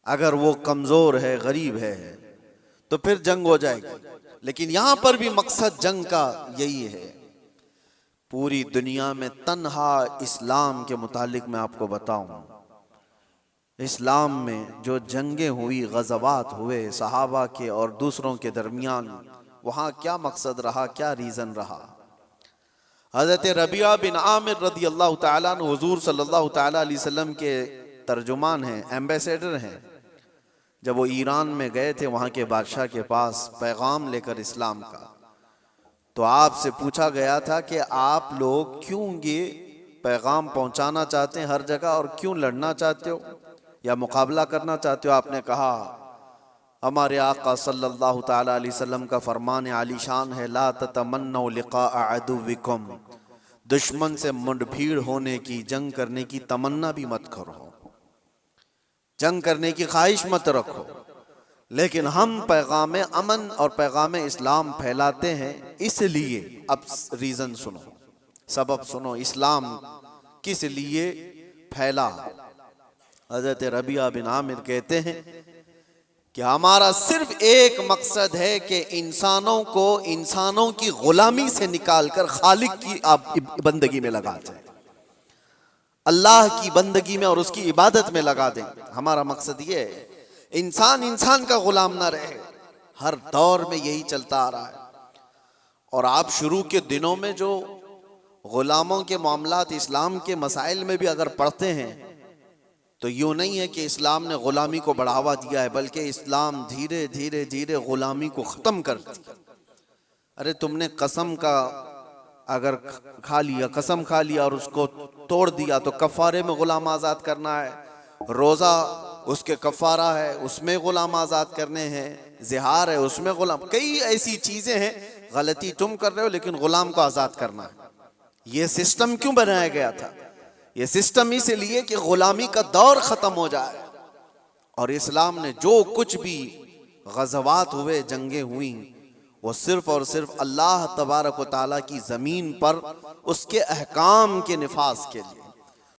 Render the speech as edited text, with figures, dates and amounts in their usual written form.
अगर वो कमजोर है, गरीब है, तो फिर जंग हो जाएगी। लेकिन यहां पर भी मकसद जंग का यही है। पूरी दुनिया में तन्हा इस्लाम के मुतालिक मैं आपको बताऊं, इस्लाम में जो जंगें हुई, गज़वात हुए सहाबा के और दूसरों के दरमियान, वहां क्या मकसद रहा, क्या रीजन रहा। हजरत रबिया बिन आमिर रदी अल्लाह तआला अन्हु हुजूर सल्लल्लाहु तआला अलैहि वसल्लम के तर्जुमान हैं, एम्बेसडर हैं। जब वो ईरान में गए थे वहां के बादशाह के पास पैगाम लेकर इस्लाम का, तो आपसे पूछा गया था कि आप लोग क्यों ये पैगाम पहुंचाना चाहते हैं हर जगह, और क्यों लड़ना चाहते हो या मुकाबला करना चाहते हो। आपने कहा हमारे आका सल्लल्लाहु तआला अलैहि वसल्लम का फरमान आलीशान है, ला ततमन्नौ लिक़ा अदुव्विकुम, दुश्मन से मुठभीड़ होने की, जंग करने की तमन्ना भी मत करो, जंग करने की ख्वाहिश मत रखो। लेकिन हम पैगाम अमन और पैगाम इस्लाम फैलाते हैं, इसलिए अब रीजन सुनो, सबब सुनो, इस्लाम किस लिए फैला। हजरत रबिया बिन आमिर कहते हैं कि हमारा सिर्फ एक मकसद है कि इंसानों को इंसानों की गुलामी से निकालकर खालिक की आप बंदगी में लगा दें, अल्लाह की बंदगी में और उसकी इबादत में लगा दें। हमारा मकसद ये है इंसान इंसान का गुलाम ना रहे। हर दौर में यही चलता आ रहा है। और आप शुरू के दिनों में जो गुलामों के मामलात इस्लाम के मसाइल में भी अगर पढ़ते हैं, तो यूं नहीं है कि इस्लाम ने गुलामी को बढ़ावा दिया है, बल्कि इस्लाम धीरे धीरे धीरे गुलामी को ख़त्म कर दिया। अरे तुमने कसम का अगर खा लिया, कसम खा लिया और उसको तोड़ दिया, तो कफ़ारे में गुलाम आज़ाद करना है, रोज़ा उसके कफ़ारा है, उसमें गुलाम आज़ाद करने हैं, ज़िहार है उसमें गुलाम, कई ऐसी चीज़ें हैं। गलती तुम कर रहे हो लेकिन गुलाम को आज़ाद करना है। ये सिस्टम क्यों बनाया गया था? ये सिस्टम इसलिए कि गुलामी का दौर ख़त्म हो जाए। और इस्लाम ने जो कुछ भी गज़वात हुए, जंगें हुई, वो सिर्फ और सिर्फ अल्लाह तबारक व तआला की ज़मीन पर उसके अहकाम के निफाज के लिए।